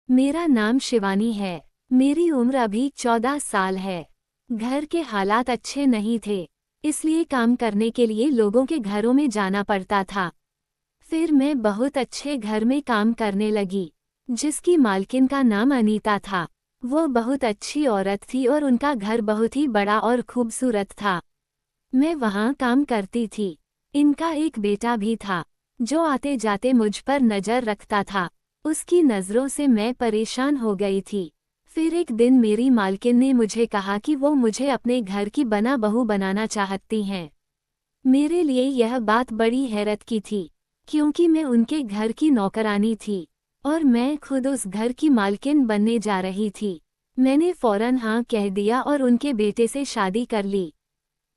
मेरा नाम शिवानी है। मेरी उम्र अभी 14 साल है। घर के हालात अच्छे नहीं थे, इसलिए काम करने के लिए लोगों के घरों में जाना पड़ता था। फिर मैं बहुत अच्छे घर में काम करने लगी, जिसकी मालकिन का नाम अनीता था। वो बहुत अच्छी औरत थी और उनका घर बहुत ही बड़ा और खूबसूरत था। मैं वहाँ काम करती थी। इनका एक बेटा भी था, जो आते जाते मुझ पर नज़र रखता था। उसकी नज़रों से मैं परेशान हो गई थी। फिर एक दिन मेरी मालकिन ने मुझे कहा कि वो मुझे अपने घर की बना बहू बनाना चाहती हैं। मेरे लिए यह बात बड़ी हैरत की थी, क्योंकि मैं उनके घर की नौकरानी थी और मैं खुद उस घर की मालकिन बनने जा रही थी। मैंने फौरन हाँ कह दिया और उनके बेटे से शादी कर ली।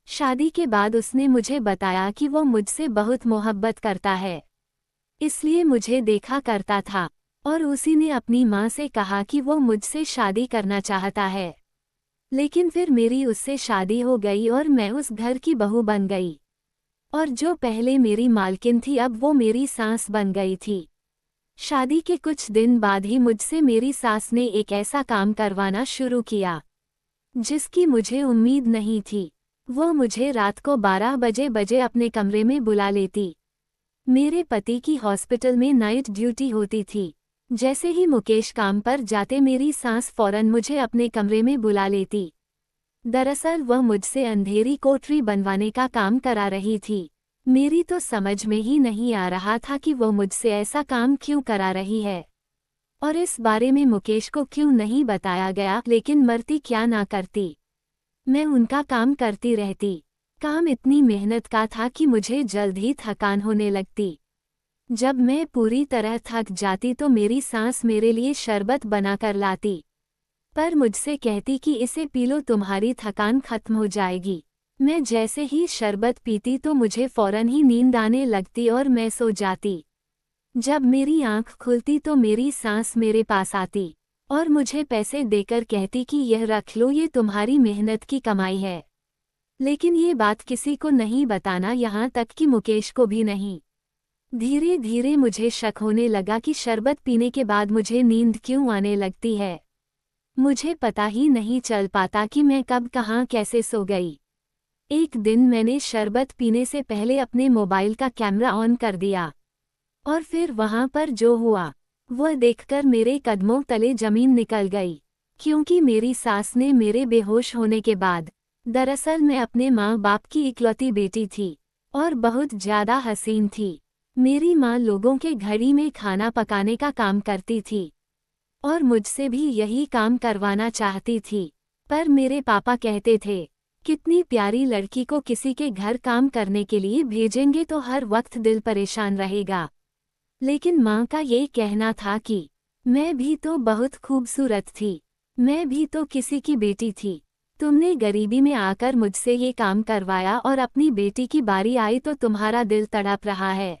शादी के बाद उसने मुझे बताया कि वो मुझसे बहुत मोहब्बत करता है, इसलिए मुझे देखा करता था और उसी ने अपनी माँ से कहा कि वो मुझसे शादी करना चाहता है। लेकिन फिर मेरी उससे शादी हो गई और मैं उस घर की बहू बन गई। और जो पहले मेरी मालकिन थी अब वो मेरी सास बन गई थी। शादी के कुछ दिन बाद ही मुझसे मेरी सास ने एक ऐसा काम करवाना शुरू किया, जिसकी मुझे उम्मीद नहीं थी। वो मुझे रात को 12 बजे अपने कमरे में बुला लेती। मेरे पति की हॉस्पिटल में नाइट ड्यूटी होती थी। जैसे ही मुकेश काम पर जाते मेरी सास फौरन मुझे अपने कमरे में बुला लेती। दरअसल वह मुझसे अंधेरी कोठरी बनवाने का काम करा रही थी। मेरी तो समझ में ही नहीं आ रहा था कि वो मुझसे ऐसा काम क्यों करा रही है और इस बारे में मुकेश को क्यों नहीं बताया गया। लेकिन मरती क्या ना करती, मैं उनका काम करती रहती। काम इतनी मेहनत का था कि मुझे जल्द ही थकान होने लगती। जब मैं पूरी तरह थक जाती तो मेरी सास मेरे लिए शरबत बनाकर लाती, पर मुझसे कहती कि इसे पी लो, तुम्हारी थकान खत्म हो जाएगी। मैं जैसे ही शरबत पीती तो मुझे फौरन ही नींद आने लगती और मैं सो जाती। जब मेरी आंख खुलती तो मेरी सास मेरे पास आती और मुझे पैसे देकर कहती कि यह रख लो, ये तुम्हारी मेहनत की कमाई है। लेकिन ये बात किसी को नहीं बताना, यहाँ तक कि मुकेश को भी नहीं। धीरे धीरे मुझे शक होने लगा कि शरबत पीने के बाद मुझे नींद क्यों आने लगती है। मुझे पता ही नहीं चल पाता कि मैं कब कहाँ कैसे सो गई। एक दिन मैंने शरबत पीने से पहले अपने मोबाइल का कैमरा ऑन कर दिया और फिर वहाँ पर जो हुआ वह देखकर मेरे कदमों तले जमीन निकल गई, क्योंकि मेरी सास ने मेरे बेहोश होने के बाद, दरअसल मैं अपने माँ बाप की इकलौती बेटी थी और बहुत ज़्यादा हसीन थी। मेरी माँ लोगों के घड़ी में खाना पकाने का काम करती थी और मुझसे भी यही काम करवाना चाहती थी। पर मेरे पापा कहते थे, कितनी प्यारी लड़की को किसी के घर काम करने के लिए भेजेंगे तो हर वक्त दिल परेशान रहेगा। लेकिन माँ का ये कहना था कि मैं भी तो बहुत खूबसूरत थी, मैं भी तो किसी की बेटी थी। तुमने गरीबी में आकर मुझसे ये काम करवाया और अपनी बेटी की बारी आई तो तुम्हारा दिल तड़प रहा है।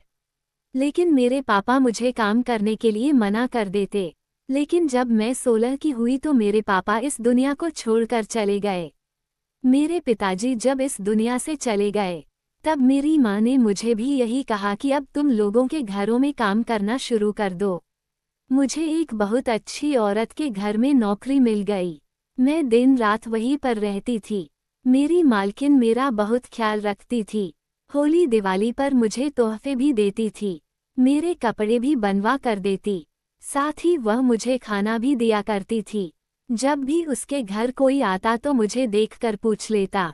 लेकिन मेरे पापा मुझे काम करने के लिए मना कर देते। लेकिन जब मैं 16 की हुई तो मेरे पापा इस दुनिया को छोड़कर चले गए। मेरे पिताजी जब इस दुनिया से चले गए, तब मेरी माँ ने मुझे भी यही कहा कि अब तुम लोगों के घरों में काम करना शुरू कर दो। मुझे एक बहुत अच्छी औरत के घर में नौकरी मिल गई। मैं दिन रात वहीं पर रहती थी। मेरी मालकिन मेरा बहुत ख्याल रखती थी। होली दिवाली पर मुझे तोहफे भी देती थी, मेरे कपड़े भी बनवा कर देती, साथ ही वह मुझे खाना भी दिया करती थी। जब भी उसके घर कोई आता तो मुझे देखकर पूछ लेता,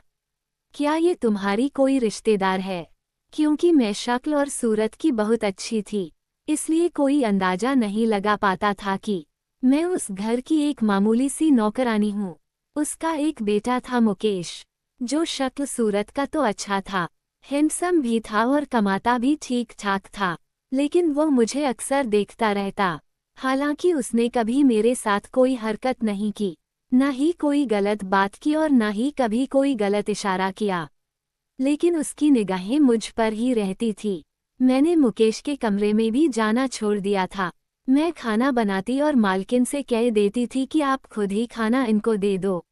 क्या ये तुम्हारी कोई रिश्तेदार है? क्योंकि मैं शक्ल और सूरत की बहुत अच्छी थी, इसलिए कोई अंदाजा नहीं लगा पाता था कि मैं उस घर की एक मामूली सी नौकरानी हूँ। उसका एक बेटा था मुकेश, जो शक्ल सूरत का तो अच्छा था, हैंडसम भी था और कमाता भी ठीक ठाक था। लेकिन वो मुझे अक्सर देखता रहता। हालांकि उसने कभी मेरे साथ कोई हरकत नहीं की, न ही कोई गलत बात की और न ही कभी कोई गलत इशारा किया। लेकिन उसकी निगाहें मुझ पर ही रहती थी। मैंने मुकेश के कमरे में भी जाना छोड़ दिया था। मैं खाना बनाती और मालकिन से कह देती थी कि आप खुद ही खाना इनको दे दो।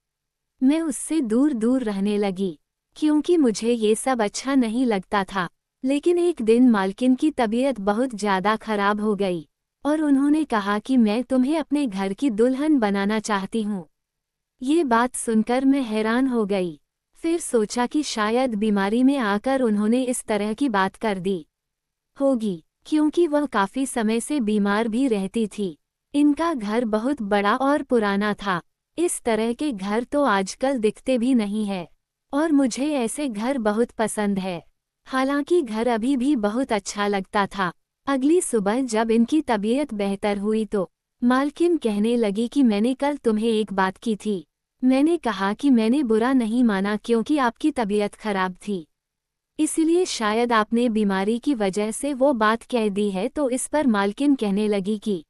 मैं उससे दूर दूर रहने लगी, क्योंकि मुझे ये सब अच्छा नहीं लगता था। लेकिन एक दिन मालकिन की तबीयत बहुत ज़्यादा खराब हो गई। और उन्होंने कहा कि मैं तुम्हें अपने घर की दुल्हन बनाना चाहती हूँ। ये बात सुनकर मैं हैरान हो गई। फिर सोचा कि शायद बीमारी में आकर उन्होंने इस तरह की बात कर दी होगी, क्योंकि वह काफी समय से बीमार भी रहती थी। इनका घर बहुत बड़ा और पुराना था। इस तरह के घर तो आजकल दिखते भी नहीं है, और मुझे ऐसे घर बहुत पसंद है। हालांकि घर अभी भी बहुत अच्छा लगता था। अगली सुबह जब इनकी तबीयत बेहतर हुई तो मालकिन कहने लगी कि मैंने कल तुम्हें एक बात की थी। मैंने कहा कि मैंने बुरा नहीं माना, क्योंकि आपकी तबीयत खराब थी, इसलिए शायद आपने बीमारी की वजह से वो बात कह दी है। तो इस पर मालकिन कहने लगी कि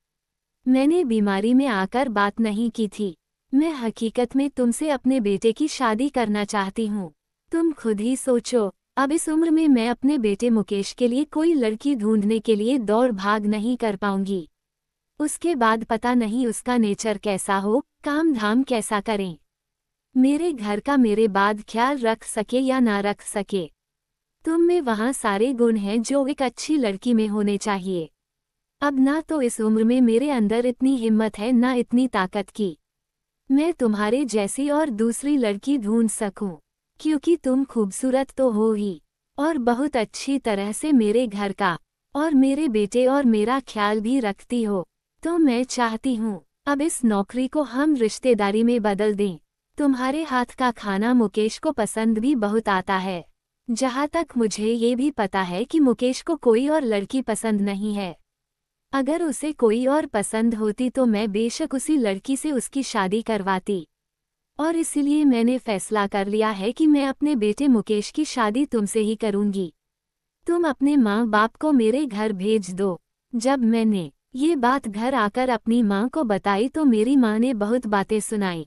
मैंने बीमारी में आकर बात नहीं की थी। मैं हकीकत में तुमसे अपने बेटे की शादी करना चाहती हूँ। तुम खुद ही सोचो, अब इस उम्र में मैं अपने बेटे मुकेश के लिए कोई लड़की ढूंढने के लिए दौड़ भाग नहीं कर पाऊंगी। उसके बाद पता नहीं उसका नेचर कैसा हो, काम धाम कैसा करें, मेरे घर का मेरे बाद ख्याल रख सके या ना रख सके। तुम में वहाँ सारे गुण हैं जो एक अच्छी लड़की में होने चाहिए। अब ना तो इस उम्र में मेरे अंदर इतनी हिम्मत है, ना इतनी ताकत की मैं तुम्हारे जैसी और दूसरी लड़की ढूंढ सकूं, क्योंकि तुम खूबसूरत तो हो ही, और बहुत अच्छी तरह से मेरे घर का और मेरे बेटे और मेरा ख्याल भी रखती हो। तो मैं चाहती हूँ अब इस नौकरी को हम रिश्तेदारी में बदल दें। तुम्हारे हाथ का खाना मुकेश को पसंद भी बहुत आता है। जहाँ तक मुझे ये भी पता है कि मुकेश को कोई और लड़की पसंद नहीं है। अगर उसे कोई और पसंद होती तो मैं बेशक उसी लड़की से उसकी शादी करवाती, और इसीलिए मैंने फैसला कर लिया है कि मैं अपने बेटे मुकेश की शादी तुमसे ही करूंगी। तुम अपने माँ बाप को मेरे घर भेज दो। जब मैंने ये बात घर आकर अपनी माँ को बताई तो मेरी माँ ने बहुत बातें सुनाई।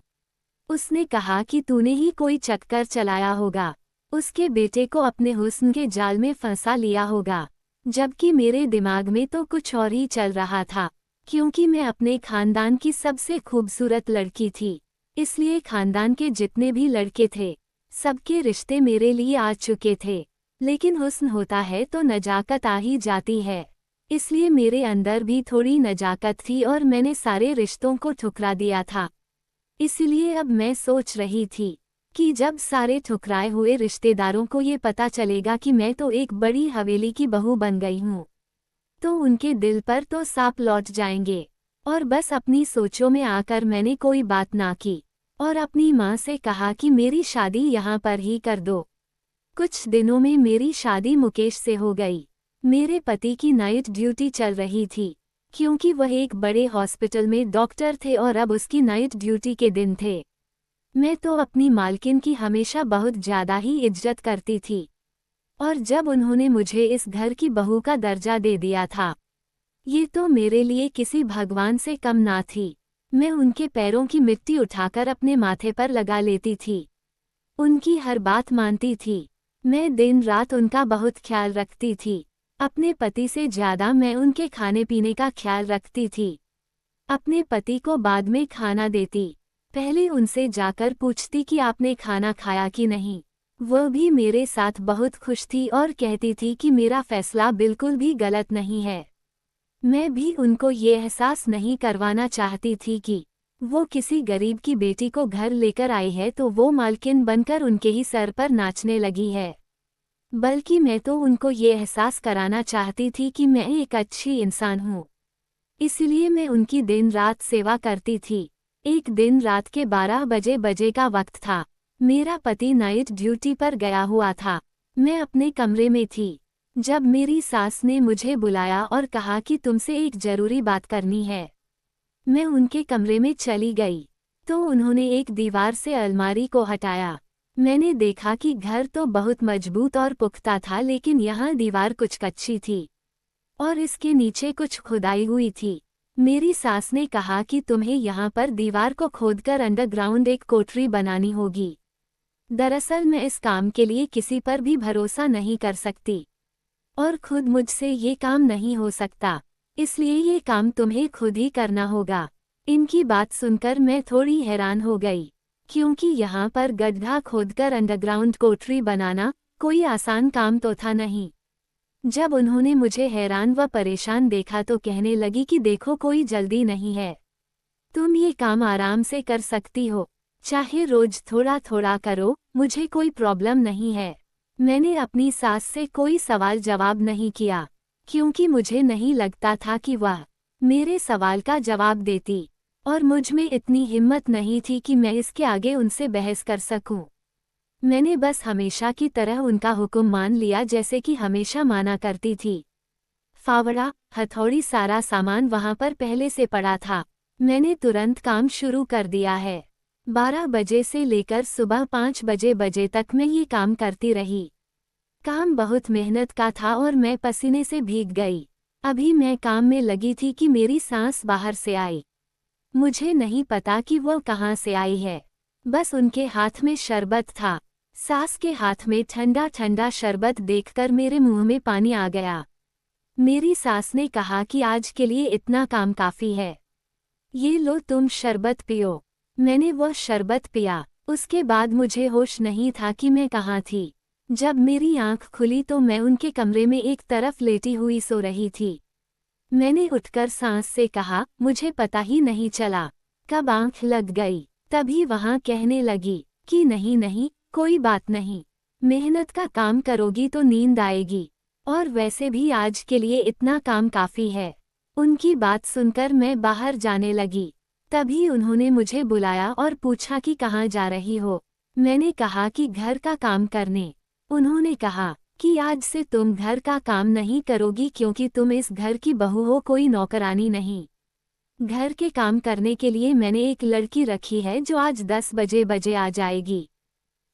उसने कहा कि तूने ही कोई चक्कर चलाया होगा, उसके बेटे को अपने हुस्न के जाल में फंसा लिया होगा। जबकि मेरे दिमाग में तो कुछ और ही चल रहा था, क्योंकि मैं अपने खानदान की सबसे खूबसूरत लड़की थी, इसलिए खानदान के जितने भी लड़के थे सबके रिश्ते मेरे लिए आ चुके थे। लेकिन हुस्न होता है तो नजाकत आ ही जाती है, इसलिए मेरे अंदर भी थोड़ी नजाकत थी और मैंने सारे रिश्तों को ठुकरा दिया था। इसलिए अब मैं सोच रही थी कि जब सारे ठुकराए हुए रिश्तेदारों को ये पता चलेगा कि मैं तो एक बड़ी हवेली की बहू बन गई हूँ, तो उनके दिल पर तो सांप लौट जाएंगे। और बस अपनी सोचों में आकर मैंने कोई बात ना की और अपनी माँ से कहा कि मेरी शादी यहाँ पर ही कर दो। कुछ दिनों में मेरी शादी मुकेश से हो गई। मेरे पति की नाइट ड्यूटी चल रही थी, क्योंकि वह एक बड़े हॉस्पिटल में डॉक्टर थे और अब उसकी नाइट ड्यूटी के दिन थे। मैं तो अपनी मालकिन की हमेशा बहुत ज़्यादा ही इज्जत करती थी, और जब उन्होंने मुझे इस घर की बहू का दर्जा दे दिया था, ये तो मेरे लिए किसी भगवान से कम ना थी। मैं उनके पैरों की मिट्टी उठाकर अपने माथे पर लगा लेती थी, उनकी हर बात मानती थी। मैं दिन रात उनका बहुत ख्याल रखती थी। अपने पति से ज़्यादा मैं उनके खाने पीने का ख्याल रखती थी। अपने पति को बाद में खाना देती, पहले उनसे जाकर पूछती कि आपने खाना खाया कि नहीं। वह भी मेरे साथ बहुत खुश थी और कहती थी कि मेरा फैसला बिल्कुल भी गलत नहीं है। मैं भी उनको ये एहसास नहीं करवाना चाहती थी कि वो किसी गरीब की बेटी को घर लेकर आई है तो वो मालकिन बनकर उनके ही सर पर नाचने लगी है, बल्कि मैं तो उनको ये एहसास कराना चाहती थी कि मैं एक अच्छी इंसान हूँ। इसलिए मैं उनकी दिन रात सेवा करती थी। एक दिन रात के 12 बजे का वक्त था। मेरा पति नाइट ड्यूटी पर गया हुआ था। मैं अपने कमरे में थी जब मेरी सास ने मुझे बुलाया और कहा कि तुमसे एक जरूरी बात करनी है। मैं उनके कमरे में चली गई तो उन्होंने एक दीवार से अलमारी को हटाया। मैंने देखा कि घर तो बहुत मजबूत और पुख्ता था, लेकिन यहाँ दीवार कुछ कच्ची थी और इसके नीचे कुछ खुदाई हुई थी। मेरी सास ने कहा कि तुम्हें यहाँ पर दीवार को खोदकर अंडरग्राउंड एक कोठरी बनानी होगी। दरअसल मैं इस काम के लिए किसी पर भी भरोसा नहीं कर सकती और खुद मुझसे ये काम नहीं हो सकता, इसलिए ये काम तुम्हें खुद ही करना होगा। इनकी बात सुनकर मैं थोड़ी हैरान हो गई, क्योंकि यहाँ पर गड्ढा खोदकर अंडरग्राउंड कोठरी बनाना कोई आसान काम तो था नहीं। जब उन्होंने मुझे हैरान व परेशान देखा तो कहने लगी कि देखो कोई जल्दी नहीं है, तुम ये काम आराम से कर सकती हो, चाहे रोज थोड़ा थोड़ा करो, मुझे कोई प्रॉब्लम नहीं है। मैंने अपनी सास से कोई सवाल जवाब नहीं किया, क्योंकि मुझे नहीं लगता था कि वह मेरे सवाल का जवाब देती, और मुझ में इतनी हिम्मत नहीं थी कि मैं इसके आगे उनसे बहस कर सकूं। मैंने बस हमेशा की तरह उनका हुक्म मान लिया जैसे कि हमेशा माना करती थी। फावड़ा, हथौड़ी, सारा सामान वहां पर पहले से पड़ा था। मैंने तुरंत काम शुरू कर दिया है। 12 बजे से लेकर सुबह 5 बजे तक मैं ये काम करती रही। काम बहुत मेहनत का था और मैं पसीने से भीग गई। अभी मैं काम में लगी थी कि मेरी सांस बाहर से आई। मुझे नहीं पता कि वो कहाँ से आई है, बस उनके हाथ में शरबत था। सास के हाथ में ठंडा ठंडा शरबत देखकर मेरे मुंह में पानी आ गया। मेरी सास ने कहा कि आज के लिए इतना काम काफी है, ये लो तुम शरबत पियो। मैंने वह शरबत पिया। उसके बाद मुझे होश नहीं था कि मैं कहाँ थी। जब मेरी आंख खुली तो मैं उनके कमरे में एक तरफ लेटी हुई सो रही थी। मैंने उठकर सांस से कहा, मुझे पता ही नहीं चला कब आंख लग गई। तभी वहां कहने लगी कि नहीं नहीं, कोई बात नहीं, मेहनत का काम करोगी तो नींद आएगी, और वैसे भी आज के लिए इतना काम काफी है। उनकी बात सुनकर मैं बाहर जाने लगी। तभी उन्होंने मुझे बुलाया और पूछा कि कहाँ जा रही हो। मैंने कहा कि घर का काम करने। उन्होंने कहा कि आज से तुम घर का काम नहीं करोगी क्योंकि तुम इस घर की बहू हो, कोई नौकरानी नहीं। घर के काम करने के लिए मैंने एक लड़की रखी है जो आज 10 बजे आ जाएगी।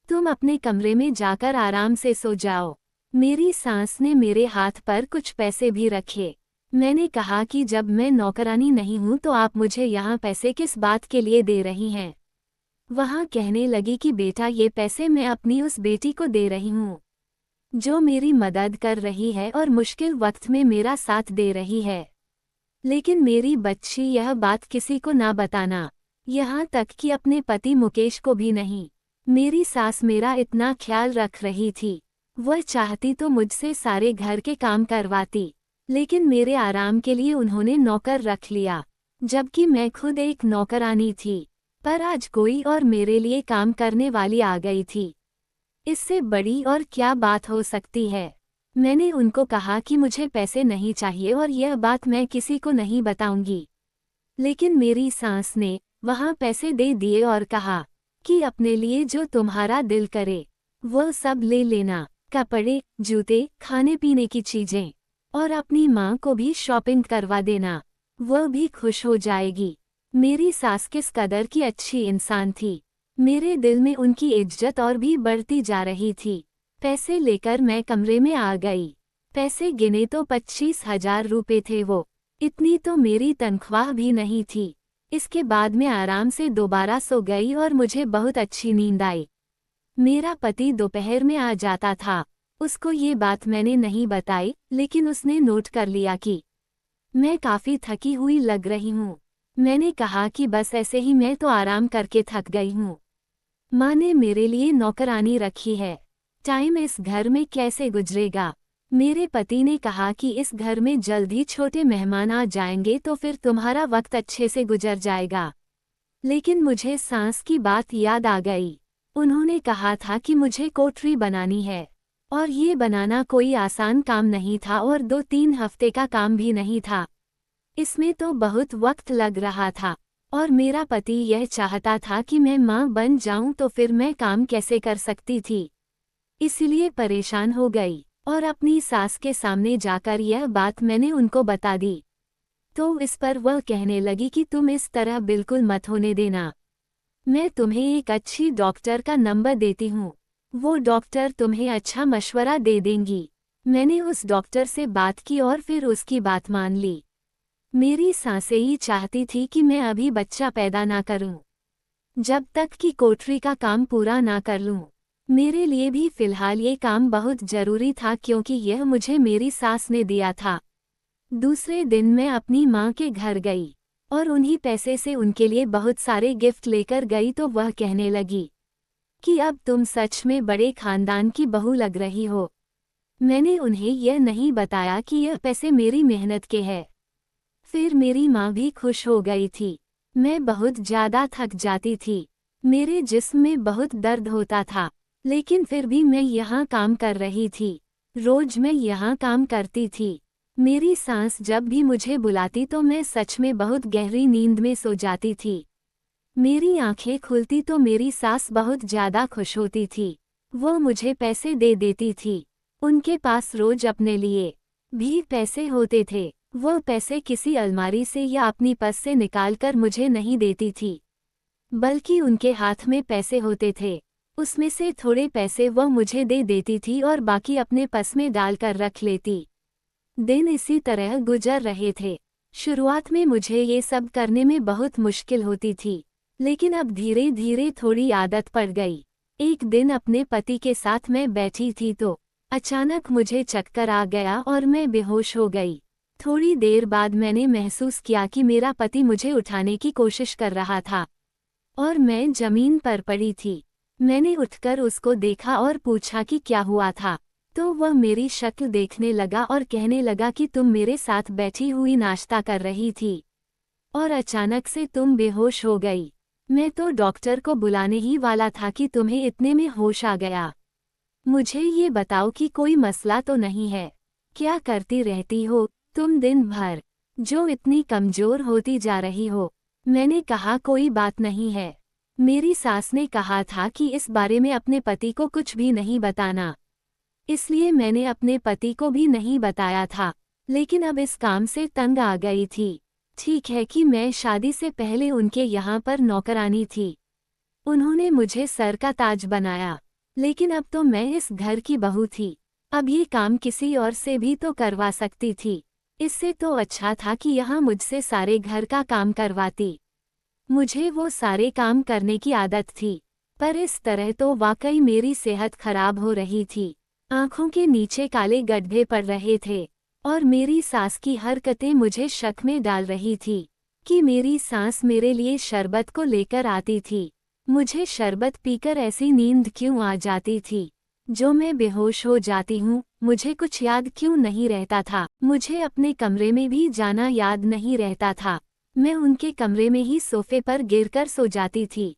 तुम अपने कमरे में जाकर आराम से सो जाओ। मेरी सास ने मेरे हाथ पर कुछ पैसे भी रखे। मैंने कहा कि जब मैं नौकरानी नहीं हूं तो आप मुझे यहाँ पैसे किस बात के लिए दे रही हैं। वहाँ कहने लगी कि बेटा ये पैसे मैं अपनी उस बेटी को दे रही हूँ जो मेरी मदद कर रही है और मुश्किल वक्त में मेरा साथ दे रही है। लेकिन मेरी बच्ची यह बात किसी को ना बताना, यहाँ तक कि अपने पति मुकेश को भी नहीं। मेरी सास मेरा इतना ख्याल रख रही थी। वह चाहती तो मुझसे सारे घर के काम करवाती, लेकिन मेरे आराम के लिए उन्होंने नौकर रख लिया, जबकि मैं खुद एक नौकरानी थी। पर आज कोई और मेरे लिए काम करने वाली आ गई थी। इससे बड़ी और क्या बात हो सकती है। मैंने उनको कहा कि मुझे पैसे नहीं चाहिए और यह बात मैं किसी को नहीं बताऊंगी। लेकिन मेरी सास ने वहां पैसे दे दिए और कहा कि अपने लिए जो तुम्हारा दिल करे वह सब ले लेना, कपड़े, जूते, खाने पीने की चीजें, और अपनी माँ को भी शॉपिंग करवा देना, वह भी खुश हो जाएगी। मेरी सास किस कदर की अच्छी इंसान थी। मेरे दिल में उनकी इज्जत और भी बढ़ती जा रही थी। पैसे लेकर मैं कमरे में आ गई। पैसे गिने तो 25,000 रुपये थे। वो इतनी तो मेरी तनख्वाह भी नहीं थी। इसके बाद मैं आराम से दोबारा सो गई और मुझे बहुत अच्छी नींद आई। मेरा पति दोपहर में आ जाता था। उसको ये बात मैंने नहीं बताई, लेकिन उसने नोट कर लिया कि मैं काफ़ी थकी हुई लग रही हूँ। मैंने कहा कि बस ऐसे ही, मैं तो आराम करके थक गई हूँ। माँ ने मेरे लिए नौकरानी रखी है, टाइम इस घर में कैसे गुजरेगा। मेरे पति ने कहा कि इस घर में जल्द ही छोटे मेहमान आ जाएंगे तो फिर तुम्हारा वक्त अच्छे से गुजर जाएगा। लेकिन मुझे सास की बात याद आ गई। उन्होंने कहा था कि मुझे कोठरी बनानी है, और ये बनाना कोई आसान काम नहीं था और 2-3 हफ्ते का काम भी नहीं था। इसमें तो बहुत वक्त लग रहा था, और मेरा पति यह चाहता था कि मैं माँ बन जाऊं तो फिर मैं काम कैसे कर सकती थी। इसलिए परेशान हो गई और अपनी सास के सामने जाकर यह बात मैंने उनको बता दी। तो इस पर वह कहने लगी कि तुम इस तरह बिल्कुल मत होने देना। मैं तुम्हें एक अच्छी डॉक्टर का नंबर देती हूँ, वो डॉक्टर तुम्हें अच्छा मशवरा दे देंगी। मैंने उस डॉक्टर से बात की और फिर उसकी बात मान ली। मेरी सासें ही चाहती थी कि मैं अभी बच्चा पैदा ना करूं, जब तक कि कोठरी का काम पूरा ना कर लूं। मेरे लिए भी फिलहाल ये काम बहुत जरूरी था क्योंकि यह मुझे मेरी सास ने दिया था। दूसरे दिन मैं अपनी माँ के घर गई और उन्हीं पैसे से उनके लिए बहुत सारे गिफ्ट लेकर गई तो वह कहने लगी कि अब तुम सच में बड़े खानदान की बहू लग रही हो। मैंने उन्हें यह नहीं बताया कि यह पैसे मेरी मेहनत के हैं। फिर मेरी माँ भी खुश हो गई थी। मैं बहुत ज़्यादा थक जाती थी। मेरे जिस्म में बहुत दर्द होता था, लेकिन फिर भी मैं यहाँ काम कर रही थी। रोज मैं यहाँ काम करती थी। मेरी सांस जब भी मुझे बुलाती तो मैं सच में बहुत गहरी नींद में सो जाती थी। मेरी आंखें खुलती तो मेरी सास बहुत ज़्यादा खुश होती थी। वो मुझे पैसे दे देती थी। उनके पास रोज अपने लिए भी पैसे होते थे। वो पैसे किसी अलमारी से या अपनी पर्स से निकालकर मुझे नहीं देती थी, बल्कि उनके हाथ में पैसे होते थे। उसमें से थोड़े पैसे वो मुझे दे देती थी और बाकी अपने पर्स में डालकर रख लेती। दिन इसी तरह गुजर रहे थे। शुरुआत में मुझे ये सब करने में बहुत मुश्किल होती थी, लेकिन अब धीरे धीरे थोड़ी आदत पड़ गई। एक दिन अपने पति के साथ मैं बैठी थी तो अचानक मुझे चक्कर आ गया और मैं बेहोश हो गई। थोड़ी देर बाद मैंने महसूस किया कि मेरा पति मुझे उठाने की कोशिश कर रहा था और मैं जमीन पर पड़ी थी। मैंने उठकर उसको देखा और पूछा कि क्या हुआ था, तो वह मेरी शक्ल देखने लगा और कहने लगा कि तुम मेरे साथ बैठी हुई नाश्ता कर रही थी और अचानक से तुम बेहोश हो गई। मैं तो डॉक्टर को बुलाने ही वाला था कि तुम्हें इतने में होश आ गया। मुझे ये बताओ कि कोई मसला तो नहीं है? क्या करती रहती हो तुम दिन भर, जो इतनी कमजोर होती जा रही हो? मैंने कहा कोई बात नहीं है। मेरी सास ने कहा था कि इस बारे में अपने पति को कुछ भी नहीं बताना, इसलिए मैंने अपने पति को भी नहीं बताया था, लेकिन अब इस काम से तंग आ गई थी। ठीक है कि मैं शादी से पहले उनके यहाँ पर नौकरानी थी। उन्होंने मुझे सर का ताज बनाया, लेकिन अब तो मैं इस घर की बहू थी। अब ये काम किसी और से भी तो करवा सकती थी। इससे तो अच्छा था कि यहाँ मुझसे सारे घर का काम करवाती। मुझे वो सारे काम करने की आदत थी, पर इस तरह तो वाकई मेरी सेहत खराब हो रही थी। आंखों के नीचे काले गड्ढे पड़ रहे थे और मेरी सास की हरकतें मुझे शक में डाल रही थी कि मेरी सास मेरे लिए शरबत को लेकर आती थी। मुझे शरबत पीकर ऐसी नींद क्यों आ जाती थी जो मैं बेहोश हो जाती हूँ? मुझे कुछ याद क्यों नहीं रहता था? मुझे अपने कमरे में भी जाना याद नहीं रहता था। मैं उनके कमरे में ही सोफे पर गिरकर सो जाती थी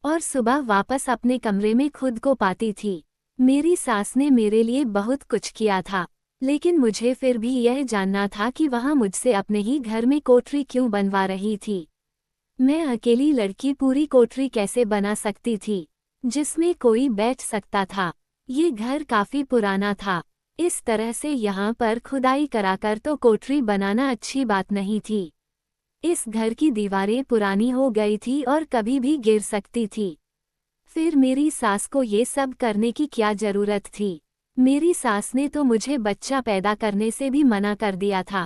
और सुबह वापस अपने कमरे में खुद को पाती थी। मेरी सास ने मेरे लिए बहुत कुछ किया था, लेकिन मुझे फिर भी यह जानना था कि वहाँ मुझसे अपने ही घर में कोठरी क्यों बनवा रही थी। मैं अकेली लड़की पूरी कोठरी कैसे बना सकती थी जिसमें कोई बैठ सकता था? ये घर काफी पुराना था। इस तरह से यहाँ पर खुदाई कराकर तो कोठरी बनाना अच्छी बात नहीं थी। इस घर की दीवारें पुरानी हो गई थी और कभी भी गिर सकती थी। फिर मेरी सास को ये सब करने की क्या जरूरत थी? मेरी सास ने तो मुझे बच्चा पैदा करने से भी मना कर दिया था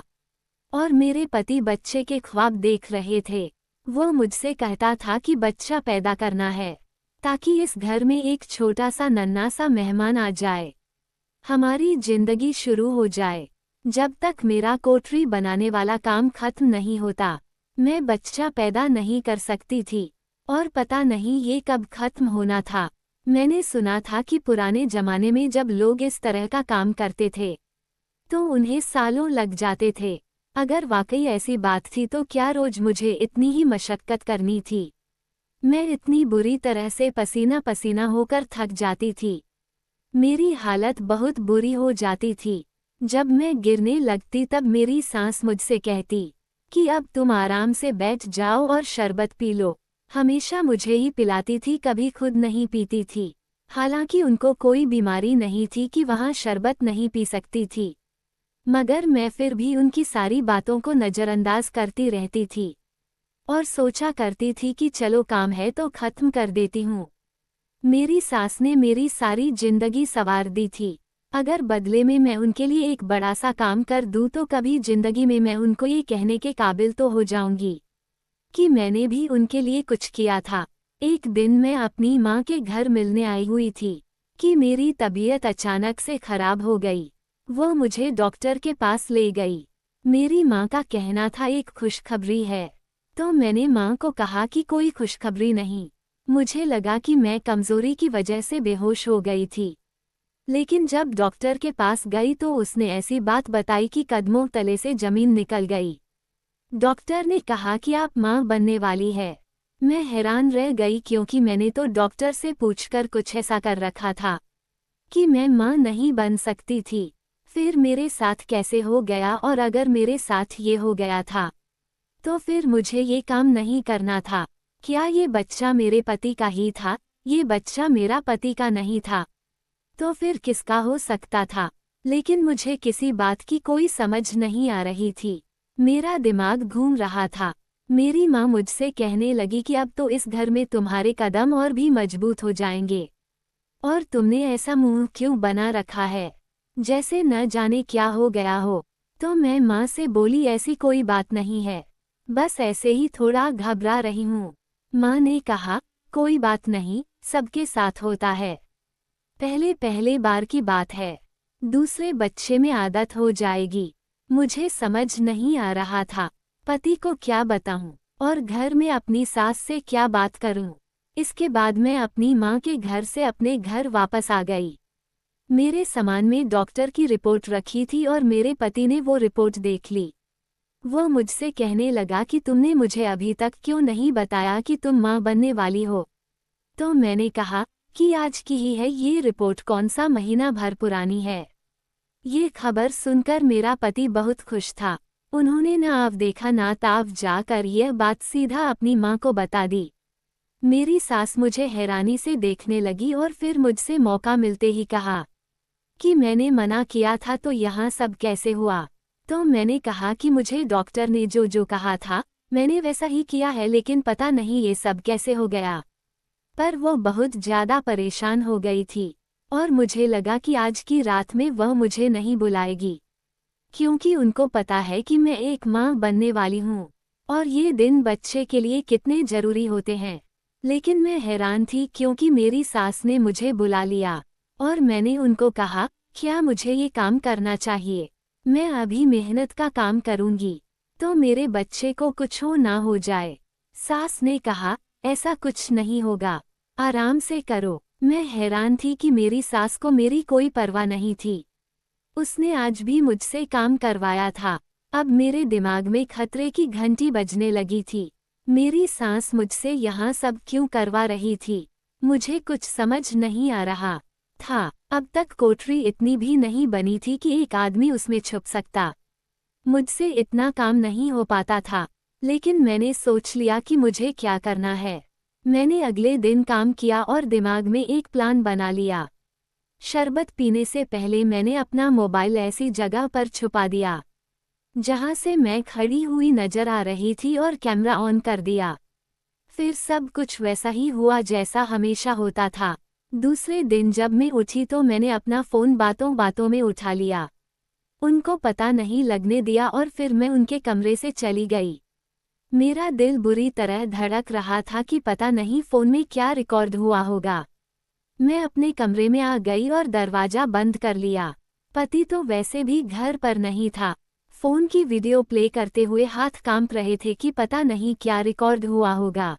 और मेरे पति बच्चे के ख्वाब देख रहे थे। वो मुझसे कहता था कि बच्चा पैदा करना है ताकि इस घर में एक छोटा सा नन्हा सा मेहमान आ जाए, हमारी जिंदगी शुरू हो जाए। जब तक मेरा कोठरी बनाने वाला काम खत्म नहीं होता, मैं बच्चा पैदा नहीं कर सकती थी और पता नहीं ये कब खत्म होना था। मैंने सुना था कि पुराने जमाने में जब लोग इस तरह का काम करते थे तो उन्हें सालों लग जाते थे। अगर वाकई ऐसी बात थी तो क्या रोज मुझे इतनी ही मशक्कत करनी थी? मैं इतनी बुरी तरह से पसीना पसीना होकर थक जाती थी। मेरी हालत बहुत बुरी हो जाती थी। जब मैं गिरने लगती तब मेरी सांस मुझसे कहती कि अब तुम आराम से बैठ जाओ और शरबत पी लो। हमेशा मुझे ही पिलाती थी, कभी खुद नहीं पीती थी। हालांकि उनको कोई बीमारी नहीं थी कि वहाँ शरबत नहीं पी सकती थी, मगर मैं फिर भी उनकी सारी बातों को नज़रअंदाज करती रहती थी और सोचा करती थी कि चलो काम है तो खत्म कर देती हूँ। मेरी सास ने मेरी सारी जिंदगी संवार दी थी। अगर बदले में मैं उनके लिए एक बड़ा सा काम कर दूँ तो कभी जिंदगी में मैं उनको ये कहने के काबिल तो हो जाऊंगी कि मैंने भी उनके लिए कुछ किया था। एक दिन मैं अपनी माँ के घर मिलने आई हुई थी कि मेरी तबीयत अचानक से खराब हो गई। वो मुझे डॉक्टर के पास ले गई। मेरी माँ का कहना था एक खुशखबरी है, तो मैंने माँ को कहा कि कोई खुशखबरी नहीं। मुझे लगा कि मैं कमजोरी की वजह से बेहोश हो गई थी। लेकिन जब डॉक्टर के पास गई तो उसने ऐसी बात बताई कि कदमों तले से जमीन निकल गई। डॉक्टर ने कहा कि आप मां बनने वाली है। मैं हैरान रह गई क्योंकि मैंने तो डॉक्टर से पूछकर कुछ ऐसा कर रखा था कि मैं मां नहीं बन सकती थी। फिर मेरे साथ कैसे हो गया, और अगर मेरे साथ ये हो गया था तो फिर मुझे ये काम नहीं करना था। क्या ये बच्चा मेरे पति का ही था? ये बच्चा मेरा पति का नहीं था तो फिर किसका हो सकता था? लेकिन मुझे किसी बात की कोई समझ नहीं आ रही थी। मेरा दिमाग घूम रहा था। मेरी माँ मुझसे कहने लगी कि अब तो इस घर में तुम्हारे कदम और भी मजबूत हो जाएंगे, और तुमने ऐसा मुंह क्यों बना रखा है, जैसे न जाने क्या हो गया हो। तो मैं माँ से बोली, ऐसी कोई बात नहीं है, बस ऐसे ही थोड़ा घबरा रही हूँ। माँ ने कहा, कोई बात नहीं, सबके साथ होता है, पहले पहले बार की बात है, दूसरे बच्चे में आदत हो जाएगी। मुझे समझ नहीं आ रहा था पति को क्या बताऊं और घर में अपनी सास से क्या बात करूं। इसके बाद मैं अपनी माँ के घर से अपने घर वापस आ गई। मेरे सामान में डॉक्टर की रिपोर्ट रखी थी और मेरे पति ने वो रिपोर्ट देख ली। वो मुझसे कहने लगा कि तुमने मुझे अभी तक क्यों नहीं बताया कि तुम माँ बनने वाली हो। तो मैंने कहा कि आज की ही है ये रिपोर्ट, कौन सा महीना भर पुरानी है। ये खबर सुनकर मेरा पति बहुत खुश था। उन्होंने न आव देखा ना ताव जाकर यह बात सीधा अपनी माँ को बता दी। मेरी सास मुझे हैरानी से देखने लगी और फिर मुझसे मौका मिलते ही कहा कि मैंने मना किया था तो यहाँ सब कैसे हुआ। तो मैंने कहा कि मुझे डॉक्टर ने जो जो कहा था मैंने वैसा ही किया है, लेकिन पता नहीं ये सब कैसे हो गया। पर वो बहुत ज़्यादा परेशान हो गई थी और मुझे लगा कि आज की रात में वह मुझे नहीं बुलाएगी, क्योंकि उनको पता है कि मैं एक माँ बनने वाली हूँ और ये दिन बच्चे के लिए कितने ज़रूरी होते हैं। लेकिन मैं हैरान थी क्योंकि मेरी सास ने मुझे बुला लिया और मैंने उनको कहा, क्या मुझे ये काम करना चाहिए? मैं अभी मेहनत का काम करूँगी तो मेरे बच्चे को कुछ हो ना हो जाए। सास ने कहा, ऐसा कुछ नहीं होगा, आराम से करो। मैं हैरान थी कि मेरी सास को मेरी कोई परवाह नहीं थी। उसने आज भी मुझसे काम करवाया था। अब मेरे दिमाग में खतरे की घंटी बजने लगी थी। मेरी सास मुझसे यहाँ सब क्यों करवा रही थी? मुझे कुछ समझ नहीं आ रहा था। अब तक कोठरी इतनी भी नहीं बनी थी कि एक आदमी उसमें छुप सकता। मुझसे इतना काम नहीं हो पाता था, लेकिन मैंने सोच लिया कि मुझे क्या करना है। मैंने अगले दिन काम किया और दिमाग में एक प्लान बना लिया। शरबत पीने से पहले मैंने अपना मोबाइल ऐसी जगह पर छुपा दिया जहां से मैं खड़ी हुई नजर आ रही थी और कैमरा ऑन कर दिया। फिर सब कुछ वैसा ही हुआ जैसा हमेशा होता था। दूसरे दिन जब मैं उठी तो मैंने अपना फ़ोन बातों बातों में उठा लिया, उनको पता नहीं लगने दिया और फिर मैं उनके कमरे से चली गई। मेरा दिल बुरी तरह धड़क रहा था कि पता नहीं फ़ोन में क्या रिकॉर्ड हुआ होगा। मैं अपने कमरे में आ गई और दरवाज़ा बंद कर लिया। पति तो वैसे भी घर पर नहीं था। फ़ोन की वीडियो प्ले करते हुए हाथ कांप रहे थे कि पता नहीं क्या रिकॉर्ड हुआ होगा,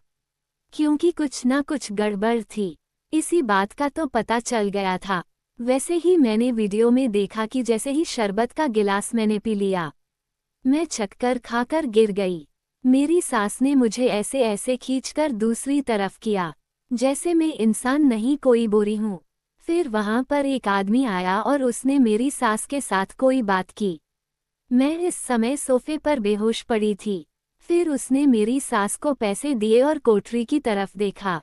क्योंकि कुछ ना कुछ गड़बड़ थी। इसी बात का तो पता चल गया था। वैसे ही मैंने वीडियो में देखा कि जैसे ही शरबत का गिलास मैंने पी लिया, मैं चक्कर खाकर गिर गई। मेरी सास ने मुझे ऐसे ऐसे खींचकर दूसरी तरफ किया जैसे मैं इंसान नहीं कोई बोरी हूँ। फिर वहाँ पर एक आदमी आया और उसने मेरी सास के साथ कोई बात की। मैं इस समय सोफे पर बेहोश पड़ी थी। फिर उसने मेरी सास को पैसे दिए और कोठरी की तरफ देखा।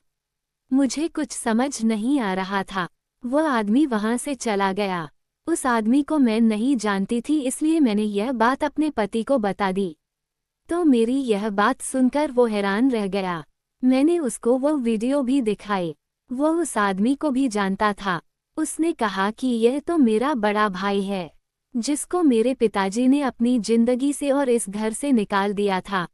मुझे कुछ समझ नहीं आ रहा था। वह आदमी वहाँ से चला गया। उस आदमी को मैं नहीं जानती थी, इसलिए मैंने यह बात अपने पति को बता दी। तो मेरी यह बात सुनकर वो हैरान रह गया। मैंने उसको वो वीडियो भी दिखाई। वो उस आदमी को भी जानता था। उसने कहा कि यह तो मेरा बड़ा भाई है, जिसको मेरे पिताजी ने अपनी जिंदगी से और इस घर से निकाल दिया था,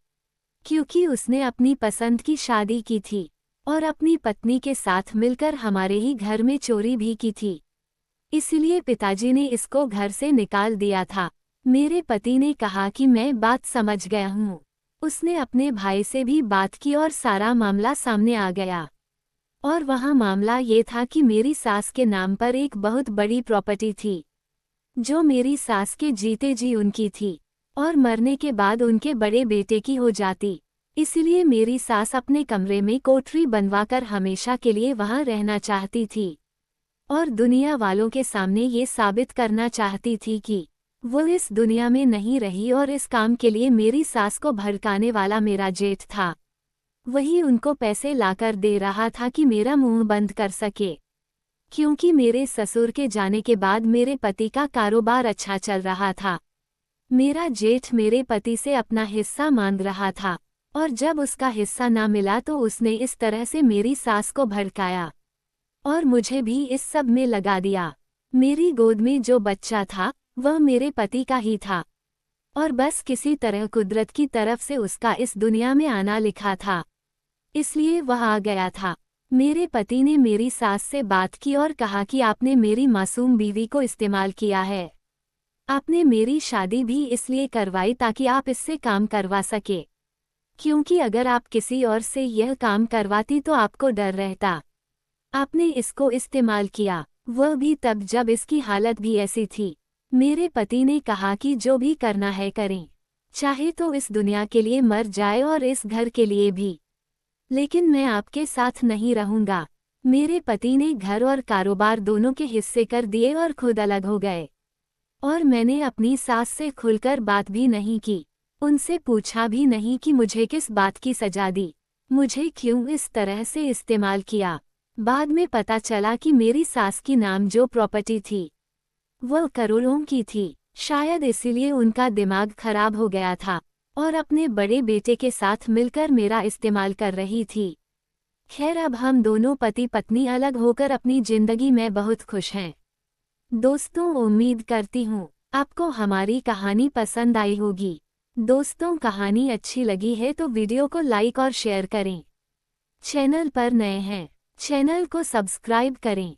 क्योंकि उसने अपनी पसंद की शादी की थी और अपनी पत्नी के साथ मिलकर हमारे ही घर में चोरी भी की थी। इसलिए पिताजी ने इसको घर से निकाल दिया था। मेरे पति ने कहा कि मैं बात समझ गया हूँ। उसने अपने भाई से भी बात की और सारा मामला सामने आ गया। और वहाँ मामला ये था कि मेरी सास के नाम पर एक बहुत बड़ी प्रॉपर्टी थी, जो मेरी सास के जीते जी उनकी थी और मरने के बाद उनके बड़े बेटे की हो जाती। इसलिए मेरी सास अपने कमरे में कोठरी बनवाकर हमेशा के लिए वहाँ रहना चाहती थी और दुनिया वालों के सामने ये साबित करना चाहती थी कि वो इस दुनिया में नहीं रही और इस काम के लिए मेरी सास को भड़काने वाला मेरा जेठ था। वही उनको पैसे लाकर दे रहा था कि मेरा मुंह बंद कर सके, क्योंकि मेरे ससुर के जाने के बाद मेरे पति का कारोबार अच्छा चल रहा था। मेरा जेठ मेरे पति से अपना हिस्सा मांग रहा था और जब उसका हिस्सा ना मिला तो उसने इस तरह से मेरी सास को भड़काया और मुझे भी इस सब में लगा दिया। मेरी गोद में जो बच्चा था वह मेरे पति का ही था और बस किसी तरह कुदरत की तरफ से उसका इस दुनिया में आना लिखा था, इसलिए वह आ गया था। मेरे पति ने मेरी सास से बात की और कहा कि आपने मेरी मासूम बीवी को इस्तेमाल किया है। आपने मेरी शादी भी इसलिए करवाई ताकि आप इससे काम करवा सके, क्योंकि अगर आप किसी और से यह काम करवाती तो आपको डर रहता। आपने इसको इस्तेमाल किया, वह भी तब जब इसकी हालत भी ऐसी थी। मेरे पति ने कहा कि जो भी करना है करें, चाहे तो इस दुनिया के लिए मर जाए और इस घर के लिए भी, लेकिन मैं आपके साथ नहीं रहूंगा। मेरे पति ने घर और कारोबार दोनों के हिस्से कर दिए और खुद अलग हो गए और मैंने अपनी सास से खुलकर बात भी नहीं की, उनसे पूछा भी नहीं कि मुझे किस बात की सजा दी, मुझे क्यों इस तरह से इस्तेमाल किया। बाद में पता चला कि मेरी सास की नाम जो प्रॉपर्टी थी वह करोड़ों की थी। शायद इसीलिए उनका दिमाग खराब हो गया था और अपने बड़े बेटे के साथ मिलकर मेरा इस्तेमाल कर रही थी। खैर, अब हम दोनों पति पत्नी अलग होकर अपनी जिंदगी में बहुत खुश हैं। दोस्तों, उम्मीद करती हूँ आपको हमारी कहानी पसंद आई होगी। दोस्तों, कहानी अच्छी लगी है तो वीडियो को लाइक और शेयर करें। चैनल पर नए हैं, चैनल को सब्सक्राइब करें।